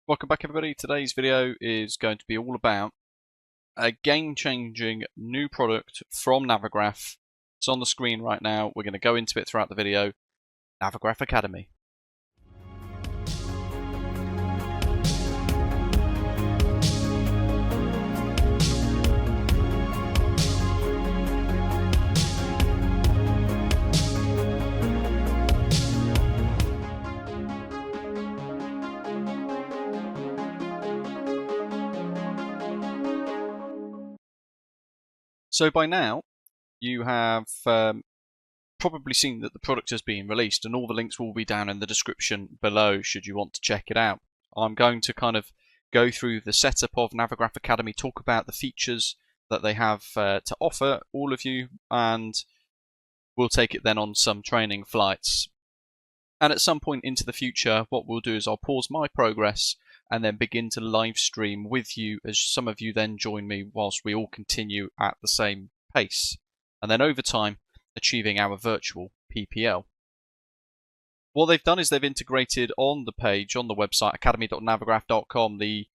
Welcome back everybody. Today's video is going to be all about a game-changing new product from Navigraph. It's on the screen right now. We're going to go into it throughout the video. Navigraph Academy. So by now, you have probably seen that the product has been released, and all the links will be down in the description below should you want to check it out. I'm going to kind of go through the setup of Navigraph Academy, talk about the features that they have to offer all of you, and we'll take it then on some training flights. And at some point into the future, what we'll do is I'll pause my progress and then begin to live stream with you as some of you then join me whilst we all continue at the same pace. And then over time, achieving our virtual PPL. What they've done is they've integrated on the page, on the website, academy.navigraph.com, the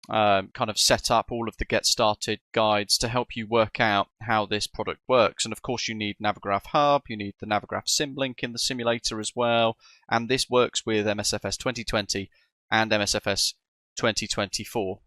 kind of set up all of the get started guides to help you work out how this product works. And of course you need Navigraph Hub, you need the Navigraph Symlink in the simulator as well, and this works with msfs 2020 and msfs 2024.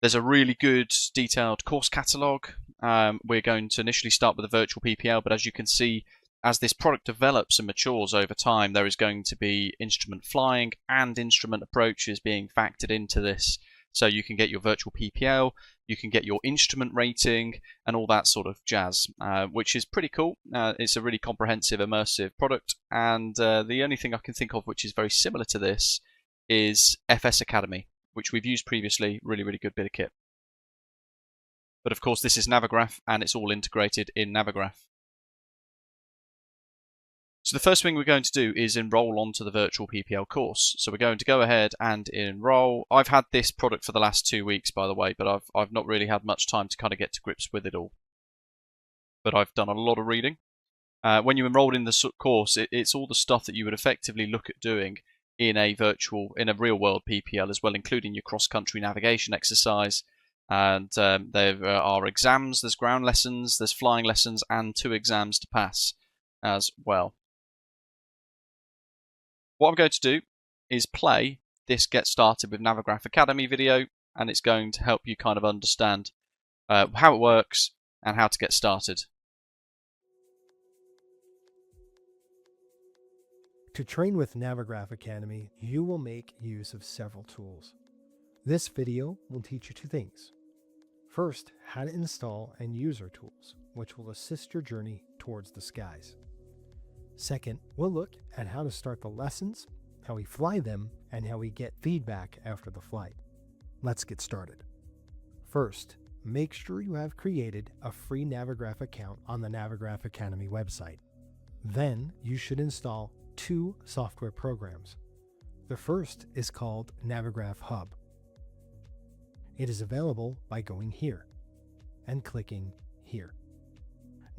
There's a really good detailed course catalogue. We're going to initially start with the virtual PPL, but as you can see, as this product develops and matures over time, there is going to be instrument flying and instrument approaches being factored into this. So you can get your virtual PPL, you can get your instrument rating, and all that sort of jazz, which is pretty cool. It's a really comprehensive, immersive product, and the only thing I can think of which is very similar to this is FS Academy, which we've used previously. Really, really good bit of kit. But of course, this is Navigraph, and it's all integrated in Navigraph. So the first thing we're going to do is enroll onto the virtual PPL course. So we're going to go ahead and enroll. I've had this product for the last 2 weeks, by the way, but I've not really had much time to kind of get to grips with it all. But I've done a lot of reading. When you enroll in the course, it's all the stuff that you would effectively look at doing in a real world PPL as well, including your cross-country navigation exercise. And there are exams, there's ground lessons, there's flying lessons, and 2 exams to pass as well. What I'm going to do is play this Get Started with Navigraph Academy video, and it's going to help you kind of understand how it works and how to get started. To train with Navigraph Academy, you will make use of several tools. This video will teach you 2 things. First, how to install and use our tools, which will assist your journey towards the skies. Second, we'll look at how to start the lessons, how we fly them, and how we get feedback after the flight. Let's get started. First, make sure you have created a free Navigraph account on the Navigraph Academy website. Then, you should install 2 software programs. The first is called Navigraph Hub. It is available by going here and clicking here.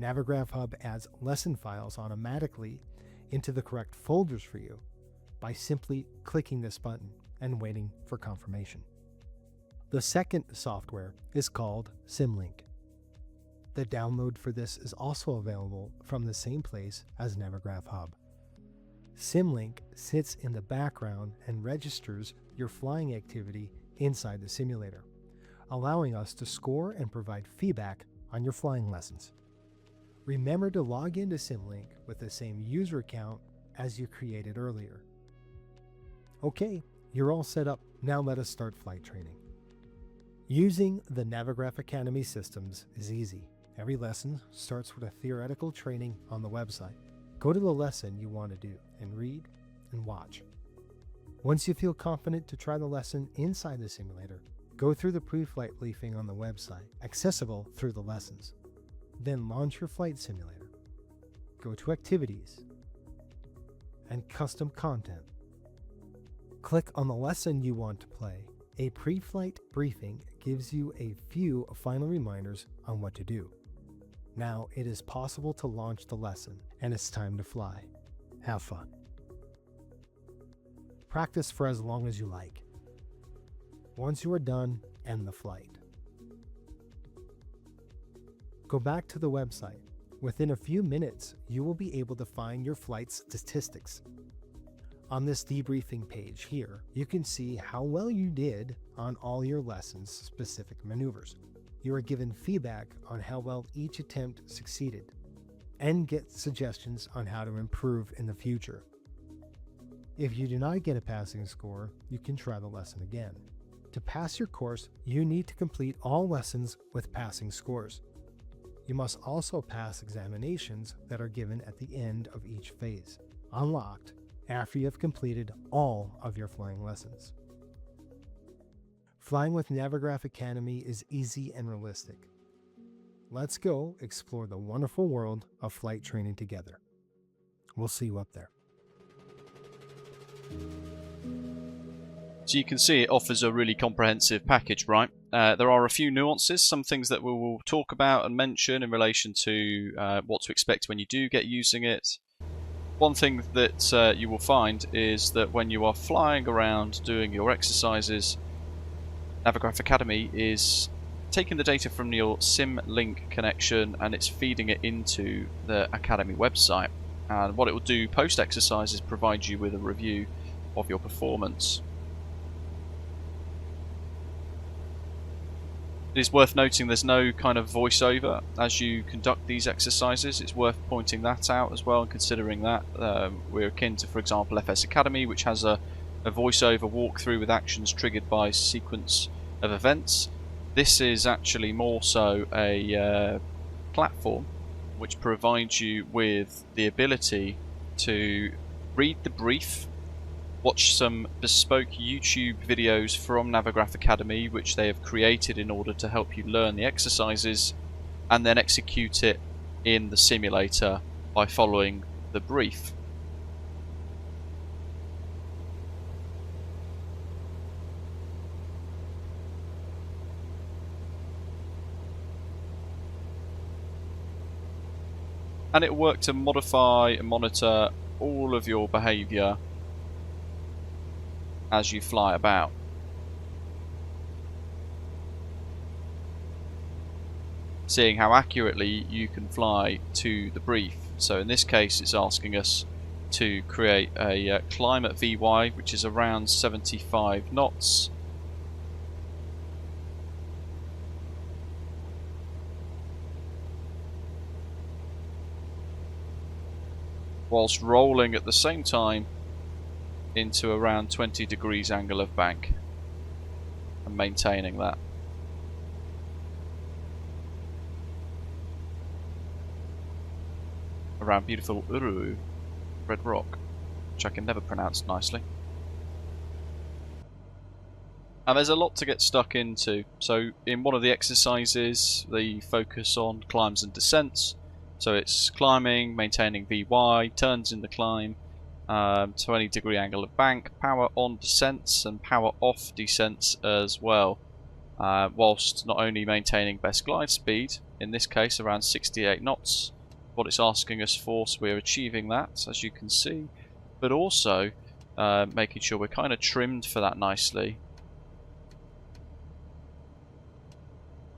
Navigraph Hub adds lesson files automatically into the correct folders for you by simply clicking this button and waiting for confirmation. The second software is called Symlink. The download for this is also available from the same place as Navigraph Hub. Symlink sits in the background and registers your flying activity inside the simulator, allowing us to score and provide feedback on your flying lessons. Remember to log into Symlink with the same user account as you created earlier. Okay, you're all set up. Now let us start flight training. Using the Navigraph Academy systems is easy. Every lesson starts with a theoretical training on the website. Go to the lesson you want to do and read and watch. Once you feel confident to try the lesson inside the simulator, go through the pre-flight briefing on the website, accessible through the lessons. Then launch your flight simulator. Go to Activities and Custom Content. Click on the lesson you want to play. A pre-flight briefing gives you a few final reminders on what to do. Now it is possible to launch the lesson, and it's time to fly. Have fun. Practice for as long as you like. Once you are done, end the flight. Go back to the website. Within a few minutes, you will be able to find your flight's statistics. On this debriefing page here, you can see how well you did on all your lessons' specific maneuvers. You are given feedback on how well each attempt succeeded, and get suggestions on how to improve in the future. If you do not get a passing score, you can try the lesson again. To pass your course, you need to complete all lessons with passing scores. You must also pass examinations that are given at the end of each phase, unlocked after you have completed all of your flying lessons. Flying with Navigraph Academy is easy and realistic. Let's go explore the wonderful world of flight training together. We'll see you up there. So you can see it offers a really comprehensive package, right? There are a few nuances, some things that we will talk about and mention in relation to what to expect when you do get using it. One thing that you will find is that when you are flying around doing your exercises, Navigraph Academy is taking the data from your SimLink connection and it's feeding it into the Academy website. And what it will do post-exercise is provide you with a review of your performance. It is worth noting there's no kind of voiceover as you conduct these exercises. It's worth pointing that out as well and considering that. We're akin to, for example, FS Academy, which has a voiceover walkthrough with actions triggered by sequence of events. This is actually more so a platform which provides you with the ability to read the brief, watch some bespoke YouTube videos from Navigraph Academy which they have created in order to help you learn the exercises, and then execute it in the simulator by following the brief. And it will work to modify and monitor all of your behaviour as you fly about. Seeing how accurately you can fly to the brief. So in this case it's asking us to create a climb at VY which is around 75 knots. Whilst rolling at the same time into around 20 degrees angle of bank and maintaining that. Around beautiful Uru, Red Rock, which I can never pronounce nicely. And there's a lot to get stuck into. So in one of the exercises they focus on climbs and descents. So it's climbing, maintaining VY, turns in the climb, 20 degree angle of bank, power on descents and power off descents as well, whilst not only maintaining best glide speed, in this case around 68 knots, what it's asking us for, so we're achieving that as you can see, but also making sure we're kind of trimmed for that nicely,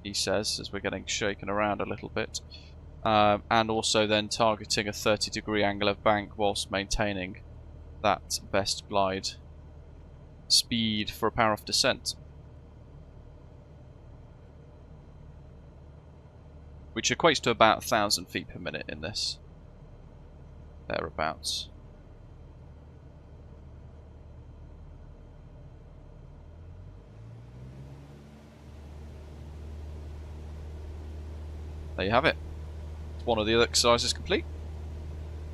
he says, as we're getting shaken around a little bit. And also then targeting a 30 degree angle of bank whilst maintaining that best glide speed for a power off descent, which equates to about 1,000 feet per minute in this, thereabouts. There you have it. One of the other exercises complete.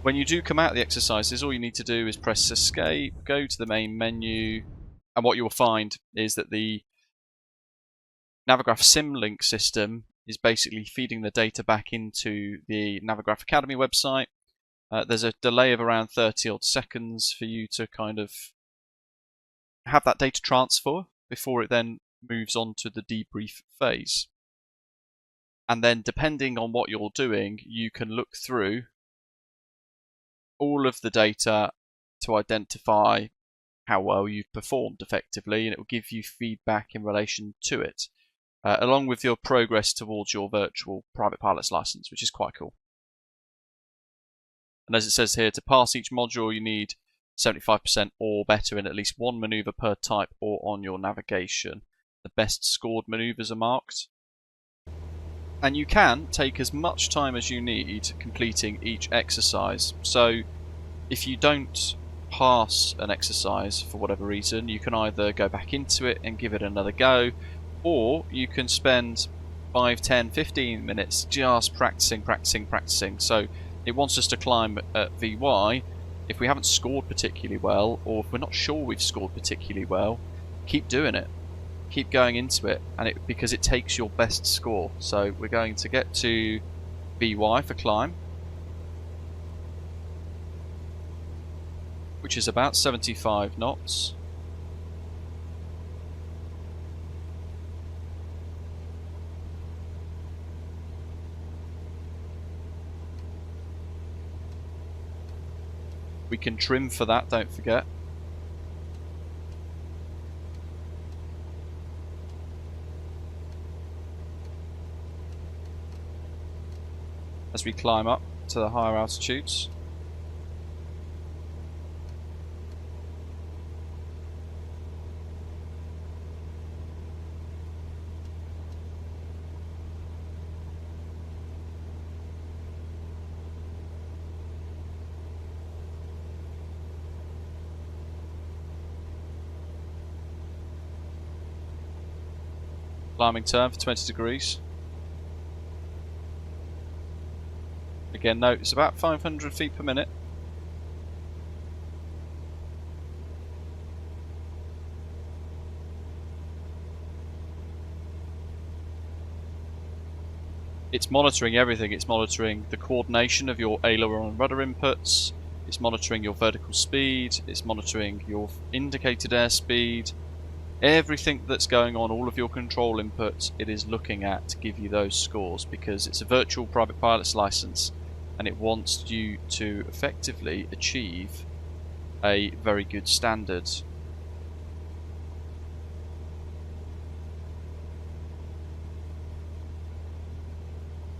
When you do come out of the exercises, all you need to do is press escape, go to the main menu, and what you will find is that the Navigraph SimLink system is basically feeding the data back into the Navigraph Academy website. There's a delay of around 30 odd seconds for you to kind of have that data transfer before it then moves on to the debrief phase. And then depending on what you're doing, you can look through all of the data to identify how well you've performed effectively, and it will give you feedback in relation to it, along with your progress towards your virtual private pilot's license, which is quite cool. And as it says here, to pass each module, you need 75% or better in at least one maneuver per type or on your navigation. The best scored maneuvers are marked. And you can take as much time as you need completing each exercise. So if you don't pass an exercise for whatever reason, you can either go back into it and give it another go, or you can spend 5, 10, 15 minutes just practicing. So it wants us to climb at VY. If we haven't scored particularly well, or if we're not sure we've scored particularly well, keep doing it. Keep going into it, and because it takes your best score. So we're going to get to VY for climb, which is about 75 knots. We can trim for that, don't forget. As we climb up to the higher altitudes. Climbing turn for 20 degrees. Again, note it's about 500 feet per minute. It's monitoring everything. It's monitoring the coordination of your aileron and rudder inputs. It's monitoring your vertical speed. It's monitoring your indicated airspeed. Everything that's going on, all of your control inputs, it is looking at to give you those scores, because it's a virtual private pilot's license and it wants you to effectively achieve a very good standard.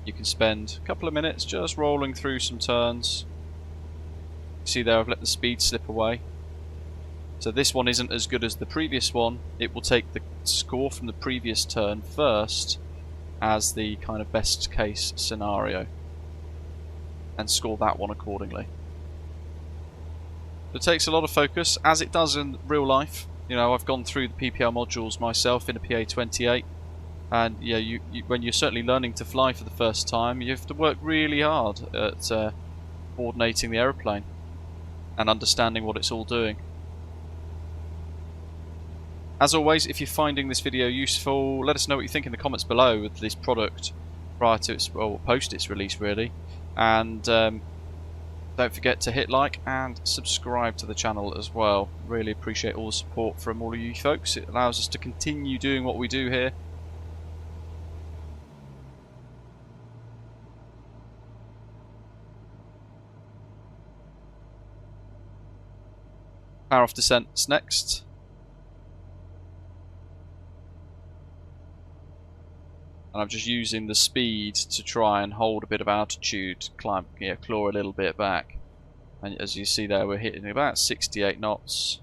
You can spend a couple of minutes just rolling through some turns. See there, I've let the speed slip away. So this one isn't as good as the previous one. It will take the score from the previous turn first as the kind of best case scenario and score that one accordingly. It takes a lot of focus, as it does in real life. You know, I've gone through the PPL modules myself in a PA-28, and yeah, when you're certainly learning to fly for the first time, you have to work really hard at coordinating the aeroplane and understanding what it's all doing. As always, if you're finding this video useful, let us know what you think in the comments below with this product prior to its, well, post its release really. And don't forget to hit like and subscribe to the channel as well. Really appreciate all the support from all of you folks. It allows us to continue doing what we do here. Power off descent's next. And I'm just using the speed to try and hold a bit of altitude, climb, claw a little bit back. And as you see there, we're hitting about 68 knots.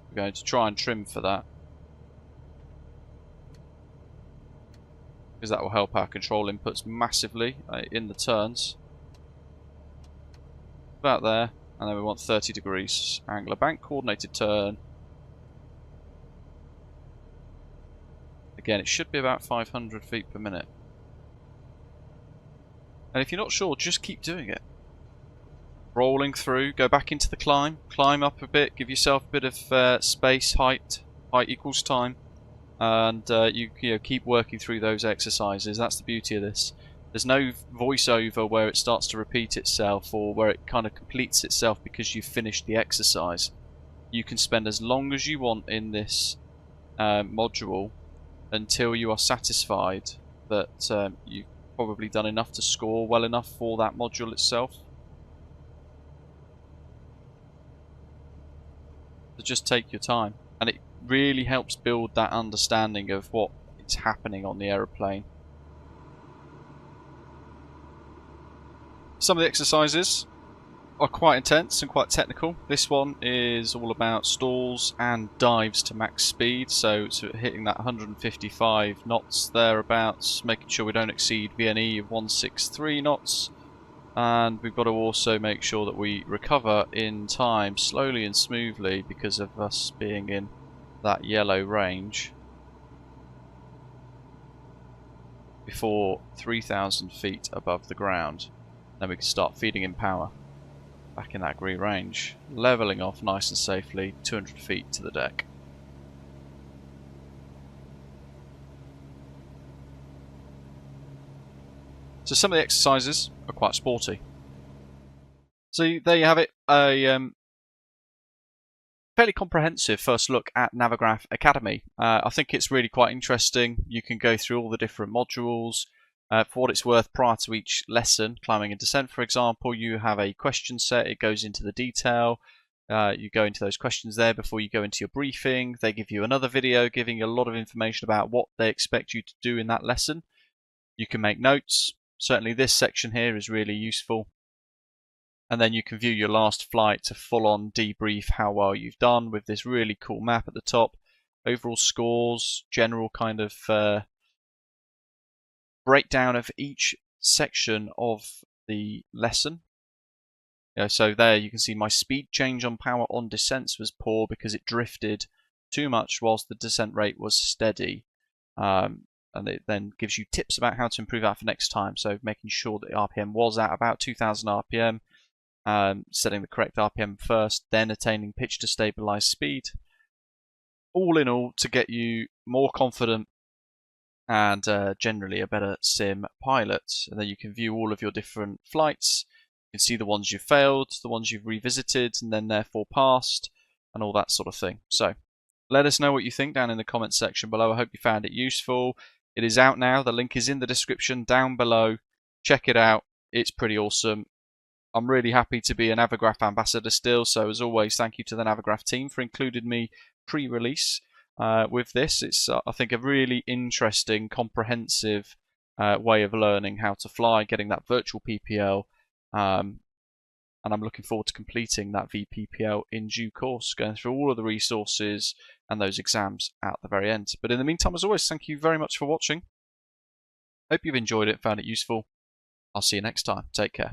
We're going to try and trim for that, because that will help our control inputs massively in the turns. About there, and then we want 30 degrees angular bank coordinated turn. Again, it should be about 500 feet per minute. And if you're not sure, just keep doing it. Rolling through, go back into the climb, climb up a bit, give yourself a bit of space, height equals time, and you keep working through those exercises. That's the beauty of this. There's no voiceover where it starts to repeat itself or where it kind of completes itself because you've finished the exercise. You can spend as long as you want in this module until you are satisfied that you've probably done enough to score well enough for that module itself. So just take your time, and it really helps build that understanding of what is happening on the aeroplane. Some of the exercises are quite intense and quite technical. This one is all about stalls and dives to max speed, so hitting that 155 knots thereabouts, making sure we don't exceed VNE of 163 knots, and we've got to also make sure that we recover in time slowly and smoothly because of us being in that yellow range before 3,000 feet above the ground. Then we can start feeding in power back in that green range, leveling off nice and safely 200 feet to the deck. So some of the exercises are quite sporty. So there you have it, a fairly comprehensive first look at Navigraph Academy. I think it's really quite interesting. You can go through all the different modules. For what it's worth, prior to each lesson, climbing and descent for example, you have a question set. It goes into the detail. You go into those questions there before you go into your briefing. They give you another video giving you a lot of information about what they expect you to do in that lesson. You can make notes. Certainly this section here is really useful. And then you can view your last flight to full on debrief how well you've done with this really cool map at the top. Overall scores, general kind of breakdown of each section of the lesson. So there you can see my speed change on power on descents was poor because it drifted too much whilst the descent rate was steady. And it then gives you tips about how to improve that for next time. So making sure that the RPM was at about 2000 RPM, setting the correct RPM first, then attaining pitch to stabilize speed. All in all, to get you more confident and generally a better sim pilot. And then you can view all of your different flights. You can see the ones you've failed, the ones you've revisited and then therefore passed, and all that sort of thing. So let us know what you think down in the comments section below. I hope you found it useful. It is out now. The link is in the description down below. Check it out. It's pretty awesome. I'm really happy to be a Navigraph ambassador still, so as always, thank you to the Navigraph team for including me pre-release with this. It's, I think, a really interesting, comprehensive way of learning how to fly, getting that virtual PPL, and I'm looking forward to completing that VPPL in due course, going through all of the resources and those exams at the very end. But in the meantime, as always, thank you very much for watching. Hope you've enjoyed it, found it useful. I'll see you next time. Take care.